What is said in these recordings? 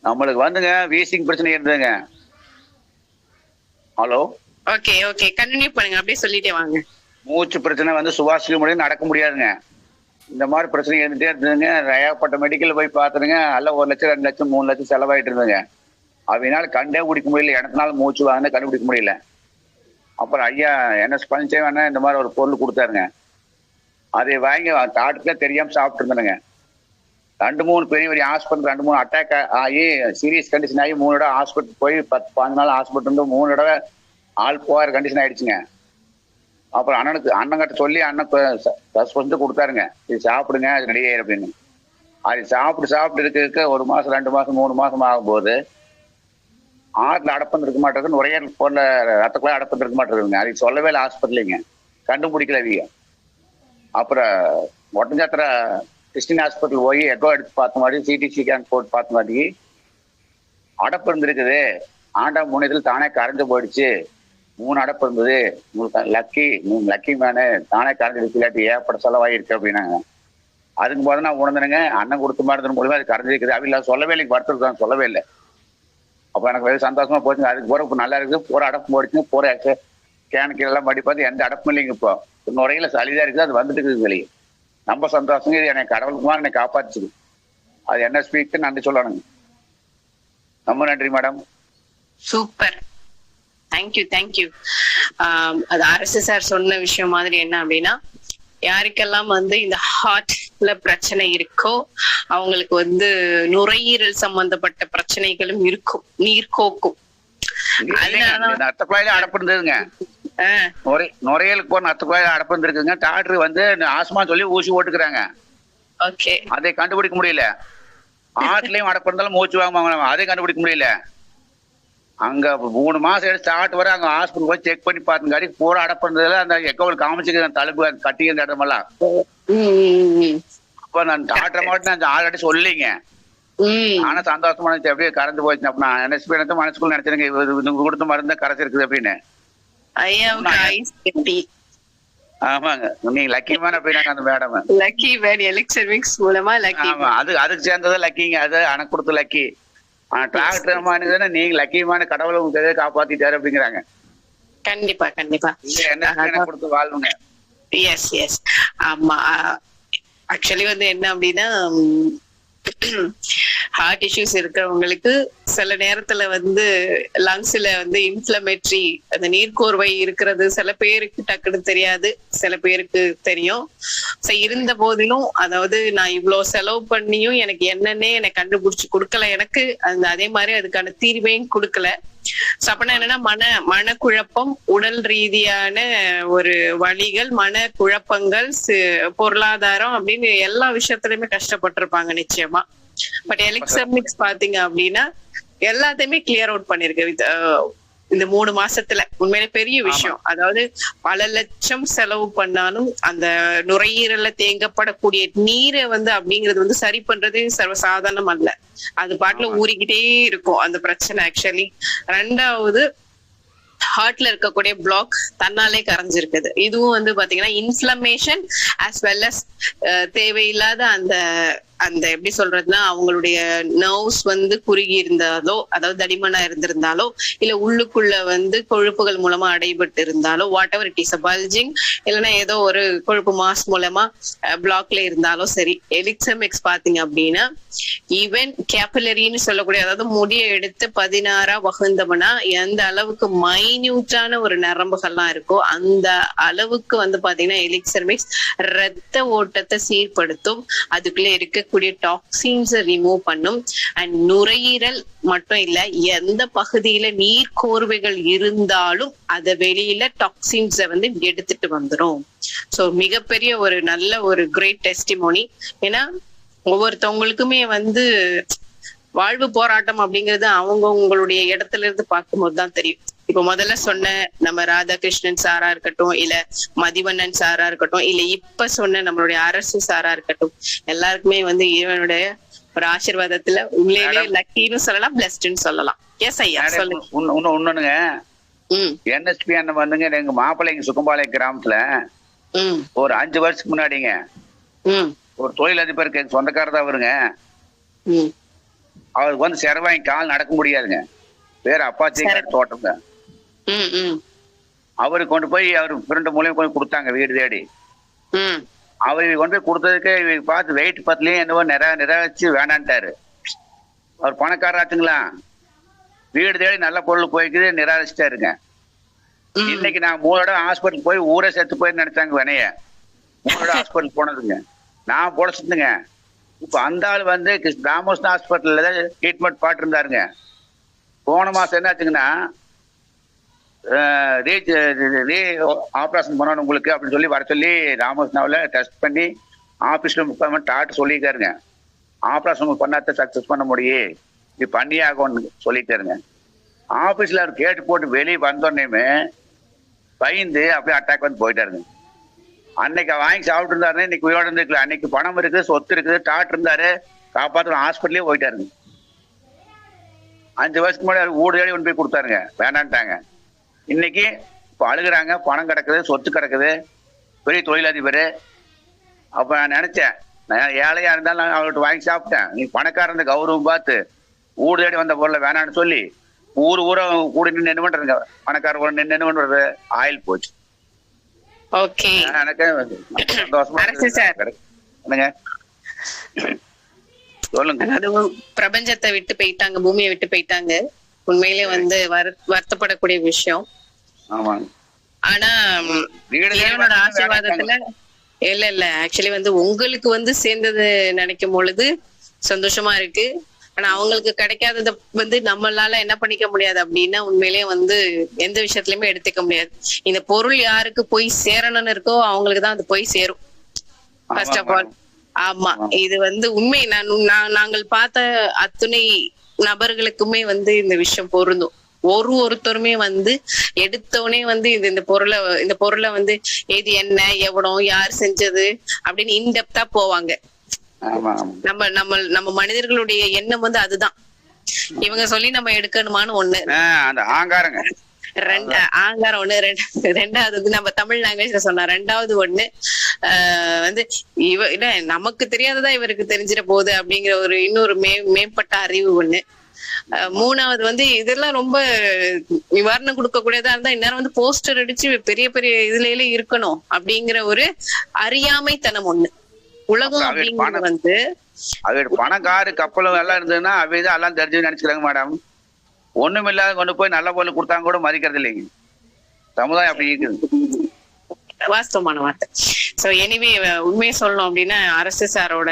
நம்மளுக்கு வந்துங்க வீசிங் பிரச்சனை இருந்ததுங்க. ஹலோ. ஓகே ஓகே, கண்டினியூ பண்ணுங்க, அப்படியே சொல்லிட்டே வாங்க. மூச்சு பிரச்சனை வந்து சுவாசிக்க முடியும், நடக்க முடியாதுங்க. இந்த மாதிரி பிரச்சனை இருந்துட்டே இருந்ததுங்க. ஏகப்பட்ட மெடிக்கல் போய் பார்த்துருங்க. அல்ல 1 லட்சம் 2 லட்சம் 3 லட்சம் செலவாயிட்டு இருந்ததுங்க. அவனால கண்டே பிடிக்க முடியல, எனக்குனால மூச்சு வாங்க கண்டுபிடிக்க முடியல. அப்புறம் ஐயா NS பழனிசாமி இந்த மாதிரி ஒரு பொருள் கொடுத்தாருங்க. அதை வாங்கி டாக்டருக்கே தெரியாம சாப்பிட்டு இருந்தேனுங்க. 2-3 பெரிய பெரிய ஹாஸ்பிட்டல் 2-3 அட்டாக் ஆகி சீரியஸ் கண்டிஷன் ஆகி 3 தடவை ஹாஸ்பிட்டல் போய் 10-15 நாள் ஹாஸ்பிட்டல் இருந்து 3 தடவை ஆள் போகிற கண்டிஷன் ஆயிடுச்சுங்க. அப்புறம் அண்ணங்கிட்ட சொல்லி அண்ணன் சஸ்பெண்ட் கொடுத்தாருங்க, இது சாப்பிடுங்க அது ரெடி ஆயிரும் அப்படின்னு. அது சாப்பிட்டு இருக்க 1 மாசம் 2 மாசம் 3 மாசம் ஆகும்போது ஆற்றுல அடப்பந்து இருக்க மாட்டேங்குது, நுரையீரல் போல ரத்தக்குள்ள அடப்பந்து இருக்க மாட்டேங்குதுங்க. அதுக்கு சொல்லவே இல்லை ஹாஸ்பிட்டலிங்க, கண்டுபிடிக்கல அவங்க. அப்புறம் ஒட்டஞ்சாத்திர கிறிஸ்டின் ஹாஸ்பிட்டல் போய் எக்கோ எடுத்து பார்த்த மாதிரி CT ஸ்கேன் போட்டு பார்த்த மாதிரி அடப்பு இருந்திருக்குது, ஆண்டா முனையத்தில் தானே கரைஞ்சு போயிடுச்சு, 3 அடப்பு இருந்தது, உங்களுக்கு லக்கி மேனு தானே கரைஞ்சிடுச்சு, இல்லாட்டி ஏற்பட செலவாயிருக்கு அப்படின்னாங்க. அதுக்கு போது நான் உணர்ந்தேனுங்க, அண்ணன் கொடுத்த மாதிரி மூலியமா அது கரைஞ்சிருக்குது. அவங்க சொல்லவே இல்லை, வருத்தம் சொல்லவே இல்லை. அப்போ எனக்கு வெறும் சந்தோஷமா போச்சுங்க. அதுக்கு போற இப்போ நல்லா இருக்குது, போற அடப்பு போயிடுச்சுங்க, போற கேனுக்கு எல்லாம் படி பார்த்து எந்த அடப்பும் இல்லைங்க. இப்போ நுரையில சளிதான் இருக்குது, அது வந்துட்டு இருக்குது வெளியே. ரொம்ப சந்தோஷங்க, இது எனக்கு கடவுளுக்குமா என்னை காப்பாற்றுச்சு. அது NSPக்கு நன்றி சொல்லணுங்க. ரொம்ப நன்றி மேடம். Super, thank you thank you. அது RSS சொன்ன விஷயம் மாதிரி என்ன அப்படின்னா, யாருக்கெல்லாம் வந்து இந்த ஹார்ட்ல பிரச்சனை இருக்கோ அவங்களுக்கு வந்து நுரையீரல் சம்பந்தப்பட்ட பிரச்சனைகளும் இருக்கும், நீர் கோக்கும். ரத்த குழாயில அடப்பு இருந்ததுங்க, நுரையீரலுக்கு போன ரத்த குழாயில அடப்பு இருந்திருக்குங்க. டாக்டர் வந்து ஆஸ்மா சொல்லி ஊசி போட்டுக்கிறாங்க, அதை கண்டுபிடிக்க முடியல. ஆட்டுலயும் அடப்பு இருந்தாலும் மூச்சு வாங்க, அதை கண்டுபிடிக்க முடியல. அங்க 3 மாசம் எடுத்து ஸ்டார்ட் வர அங்க ஹாஸ்பிட்டல் போய் செக் பண்ணி பார்த்துங்காடி பூரா அடப்பு இருந்ததுல அந்த எக்கோவில் காமிச்சுக்க தழுப்பு கட்டி அந்த இடமெல்லாம். அப்ப நான் டாக்டர் மட்டும் நான் ஆல்ரெடி சொல்லிங்க, ஆனா சந்தோஷமா அப்படியே கறந்து போயிடுச்சு. அப்ப நான் NSP மனசுக்குள்ள நினைச்சிருங்க, இவங்க கொடுத்த மருந்து கரைச்சி இருக்குது அப்படின்னு. ஆமாங்க, நீங்க லக்கி மேன் அப்படின்னாங்க அந்த madam. Lucky man elixir mix மூலமா லக்கி. ஆமா, அதுக்கு சேர்ந்தது லக்கிங்க, அது எனக்கு கொடுத்த லக்கி. டாக்டர் நீங்க லக்கியமான கடவுளை உங்க காப்பாத்திட்டாரு அப்படிங்கிறாங்க. கண்டிப்பா கண்டிப்பா கொடுத்து வாழ்வுங்க. எஸ் எஸ், ஆமா. ஆக்சுவலி வந்து என்ன அப்படின்னா, ஹார்ட் இஷ்யூஸ் இருக்கிறவங்களுக்கு சில நேரத்துல வந்து லங்ஸ்ல வந்து இன்ஃப்ளமேட்டரி அந்த நீர்க்கோர்வை இருக்கிறது சில பேருக்கு டக்குன்னு தெரியாது, சில பேருக்கு தெரியும். இருந்த போதிலும், அதாவது நான் இவ்வளவு செலவு பண்ணியும் எனக்கு என்னன்னே எனக்கு கண்டுபிடிச்சு கொடுக்கல, எனக்கு அதே மாதிரி அதுக்கான தீர்வையும் கொடுக்கல. அப்பனா என்னன்னா, மனக்குழப்பம், உடல் ரீதியான ஒரு வழிகள், மனக்குழப்பங்கள், பொருளாதாரம் அப்படின்னு எல்லா விஷயத்திலயுமே கஷ்டப்பட்டிருப்பாங்க நிச்சயமா. பட் எலிக்சர் மிக்ஸ் பாத்தீங்க அப்படின்னா எல்லாத்தையுமே கிளியர் அவுட் பண்ணிருக்கு இந்த 3 மாசத்துல. உண்மையிலே பெரிய விஷயம். அதாவது பல லட்சம் செலவு பண்ணாலும் அந்த நுரையீரல்ல தேங்கப்படக்கூடிய நீரை வந்து அப்படிங்கிறது வந்து சரி பண்றது சர்வசாதாரணம் அல்ல. அது பாட்டுல ஊறிக்கிட்டே இருக்கும் அந்த பிரச்சனை. ஆக்சுவலி 2வது ஹார்ட்ல இருக்கக்கூடிய பிளாக் தன்னாலே கரைஞ்சிருக்குது. இதுவும் வந்து பாத்தீங்கன்னா இன்ஃப்ளமேஷன் as well as தேவையில்லாத அந்த எப்படி சொல்றதுன்னா, அவங்களுடைய நர்வ்ஸ் வந்து குறுகி இருந்தாலோ, அதாவது தடிமனா இருந்திருந்தாலோ, இல்ல உள்ளுக்குள்ள வந்து கொழுப்புகள் மூலமா அடைபட்டு இருந்தாலோ, what ever it is a bulging, இல்லைன்னா ஏதோ ஒரு கொழுப்பு மாஸ் மூலமா பிளாக்ல இருந்தாலும் சரி, எலிக்சர் மிக்ஸ் பாத்தீங்க அப்படின்னா ஈவன் கேபிலரின்னு சொல்லக்கூடிய, அதாவது முடியை எடுத்து 16ஆ வகுந்தோம்னா எந்த அளவுக்கு மைன்யூட்டான ஒரு நரம்புகள்லாம் இருக்கோ அந்த அளவுக்கு வந்து பாத்தீங்கன்னா எலிக்சர் மிக்ஸ் ரத்த ஓட்டத்தை சீர்படுத்தும், அதுக்குள்ள இருக்கக்கூடிய டாக்ஸின்ஸை ரிமூவ் பண்ணும். அண்ட் நுரையீரல் மட்டும் இல்ல, எந்த பகுதியில நீர் கோர்வைகள் இருந்தாலும் அத வெளியில டாக்ஸின்ஸை வந்து எடுத்துட்டு வந்துரும். சோ மிகப்பெரிய ஒரு நல்ல ஒரு கிரேட் டெஸ்டிமோனி. ஏன்னா ஒவ்வொருத்தவங்களுக்குமே வந்து வாழ்வு போராட்டம் அப்படிங்கிறது அவங்க உங்களுடைய இடத்துல இருந்து பார்க்கும்போது தான் தெரியும். இப்ப முதல்ல சொன்ன நம்ம ராதாகிருஷ்ணன் சாரா இருக்கட்டும், இல்ல மதிவண்ணன் சாரா இருக்கட்டும், இல்ல இப்ப சொன்ன நம்மளுடைய அரசு சாரா இருக்கட்டும், எல்லாருக்குமே வந்து இவனுடைய ஒரு ஆசீர்வாதத்துல உண்மையிலே லக்கின்னு சொல்லலாம், பிளஸ்ட்னு சொல்லலாம். எஸ் ஐயா, சொல்லுங்க. ஒண்ணுங்க, NSP அண்ணன் வந்துங்க எங்க மாப்பிள்ளைங்க சுக்கம்பாளையம் கிராமத்துல ஒரு 5 வருஷத்துக்கு முன்னாடிங்க ஒரு தொழிலதிபருக்கு சொந்தக்காரர் தான் வருங்க. அவருக்கு வந்து செரவாங்கி கால் நடக்க முடியாதுங்க. பேர் அப்பாச்சி தோட்டம்ங்க. அவருக்கு கொண்டு போய் அவர் ஃப்ரெண்டு மூலியம் கொண்டு கொடுத்தாங்க வீடு தேடி. அவர் கொண்டு போய் கொடுத்ததுக்கு இவங்க பார்த்து வெயிட் பத்துலயும் என்னவோ நிறைவேச்சு வேணான்ட்டாரு. அவர் பணக்காரராச்சுங்களா, வீடு தேடி நல்ல பொருள் போய்க்குது, நிராகரிச்சுட்டாருங்க. இன்னைக்கு நான் 3 தடவை ஹாஸ்பிட்டல் போய் ஊரே செத்து போய் நினைச்சாங்க வினைய. 3 தடவை ஹாஸ்பிட்டல் போனதுங்க, நான் பொழைச்சிட்டுங்க. இப்ப அந்த ஆள் வந்து ராமகிருஷ்ணா ஹாஸ்பிட்டல்ல ட்ரீட்மெண்ட் பாட்டு இருந்தாருங்க. போன மாசம் என்ன ஆச்சுங்கன்னா, ஆப்ரேஷன் பண்ணணும் உங்களுக்கு அப்படின்னு சொல்லி வர சொல்லி ராமகிருஷ்ணாவில் டெஸ்ட் பண்ணி ஆபீஸ்ல 30 மணி டாக்டர் சொல்லியிருக்காருங்க. ஆப்ரேஷன் உங்களுக்கு பண்ணாத சக்சஸ் பண்ண முடியும், இது பண்ணியே ஆகும்னு சொல்லிட்டாருங்க. ஆபீஸ்ல அவர் கேட்டு போட்டு வெளியே வந்தோடனேமே பயந்து அப்படியே அட்டாக் வந்து போயிட்டாருங்க. அன்னைக்கு வாங்கி சாப்பிட்டு இருந்தாரு, இன்னைக்கு உயிரோட இருந்துருக்கல. அன்னைக்கு பணம் இருக்குது, சொத்து இருக்குது, டாக்டர் இருந்தாரு, காப்பாற்ற ஹாஸ்பிட்டலே போயிட்டாருங்க. 5 வருஷத்துக்கு முன்னாடி அவர் ஊடு தேடி கொண்டு போய் கொடுத்தாருங்க, வேணான்ட்டாங்க. இன்னைக்கு இப்போ அழுகுறாங்க, பணம் கிடக்குது, சொத்து கிடக்குது, பெரிய தொழிலதிபர். அப்ப நான் நினைச்சேன், நான் ஏழையா இருந்தாலும் நான் அவர்கிட்ட வாங்கி சாப்பிட்டேன். நீ பணக்காரந்த கௌரவம் பார்த்து ஊடு தேடி வந்த பொருளை வேணான்னு சொல்லி ஊரை கூட நின்று என்ன பண்றதுங்க, பணக்கார கூட நின்று என்ன பண்றது, ஆயில் போச்சு. ஓகே, எனக்கு சந்தோஷமா என்னங்க சொல்லுங்க. அதாவது பிரபஞ்சத்தை விட்டு போயிட்டாங்க, பூமியை விட்டு போயிட்டாங்க. உண்மையிலே வந்து வருத்தப்படக்கூடிய விஷயம். ஆனா இறைவனோட ஆசீர்வாதத்துல இல்ல ஆக்சுவலி வந்து உங்களுக்கு வந்து சேர்ந்தது நினைக்கும் பொழுது சந்தோஷமா இருக்கு. ஆனா அவங்களுக்கு கிடைக்காதத வந்து நம்மளால என்ன பண்ணிக்க முடியாது அப்படின்னா, உண்மையிலேயே வந்து எந்த விஷயத்துலயுமே எடுத்துக்க முடியாது. இந்த பொருள் யாருக்கு போய் சேரணும்னு இருக்கோ அவங்களுக்குதான் அது போய் சேரும் ஃபர்ஸ்ட் ஆஃப் ஆல். ஆமா, இது வந்து உண்மை. நாங்கள் பார்த்த அத்துணை நபர்களுக்குமே வந்து இந்த விஷயம் பொருந்தும். ஒருத்தருமே வந்து எடுத்தோடனே வந்து இந்த பொருளை வந்து இது என்ன, எவ்வளோ, யார் செஞ்சது அப்படின்னு இன்டெப்தா போவாங்க. நம்ம மனிதர்களுடைய எண்ணம் வந்து அதுதான். இவங்க சொல்லி நம்ம எடுக்கணுமான்னு ஒண்ணு, ஆங்காரங்க. ஆங்காரம் ஒண்ணு. ரெண்டாவது வந்து நம்ம தமிழ் லாங்குவேஜ்ல சொன்னா, ரெண்டாவது ஒண்ணு வந்து இல்ல நமக்கு தெரியாததா இவருக்கு தெரிஞ்சிட போகுது அப்படிங்கிற ஒரு இன்னொரு மேம்பட்ட அறிவு ஒண்ணு. மூணாவது வந்து இதெல்லாம் ரொம்ப நிவாரணம் கொடுக்க கூடியதா இருந்தா இந்நேரம் வந்து போஸ்டர் அடிச்சு பெரிய பெரிய இதுல இருக்கணும் அப்படிங்கிற ஒரு அறியாமைத்தனம் ஒண்ணு. உலகம் அப்படிங்கிறது வந்து பணக்காரு கப்பலும் எல்லாம் இருந்ததுன்னா அவைதான் எல்லாம் தெரிஞ்சு நினைச்சுக்கிறாங்க மேடம். ஒண்ணும் இல்லாத கொண்டு போய் நல்ல பொருள் கொடுத்தாங்க கூட மதிக்கிறது இல்லைங்க. சமுதாயம் அப்படி இருக்குது. வாஸ்தவமான வார்த்தை. சோ எனிவே உண்மையை சொல்லணும் அப்படின்னா, அரசு சாரோட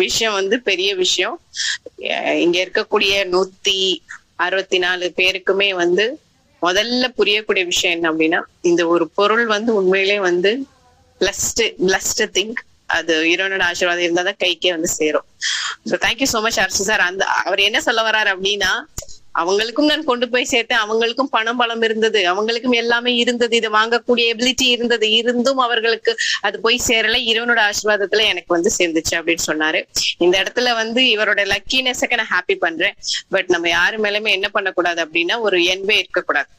விஷயம் வந்து பெரிய விஷயம். இங்க இருக்கக்கூடிய 164 பேருக்குமே வந்து முதல்ல புரியக்கூடிய விஷயம் என்ன அப்படின்னா, இந்த ஒரு பொருள் வந்து உண்மையிலே வந்து பிளஸ்ட் திங்க். அது இறைவனோட ஆசீர்வாதம் இருந்தாதான் கைக்கே வந்து சேரும். சோ தேங்க்யூ சோ மச் அரசு சார். அவர் என்ன சொல்ல வர்றாரு அப்படின்னா, அவங்களுக்கும் நான் கொண்டு போய் சேர்த்தேன், அவங்களுக்கும் பலம் இருந்தது, அவங்களுக்கும் எல்லாமே இருந்தது, இதை வாங்கக்கூடிய எபிலிட்டி இருந்தது, இருந்தும் அவர்களுக்கு அது போய் சேரல, இறைவனோட ஆசீர்வாதத்துல எனக்கு வந்து சேர்ந்துச்சு அப்படின்னு சொன்னாரு. இந்த இடத்துல வந்து இவரோட லக்கினஸுக்கு நான் ஹாப்பி பண்றேன். பட் நம்ம யாரு மேலுமே என்ன பண்ணக்கூடாது அப்படின்னா, ஒரு என்வே இருக்கக்கூடாது.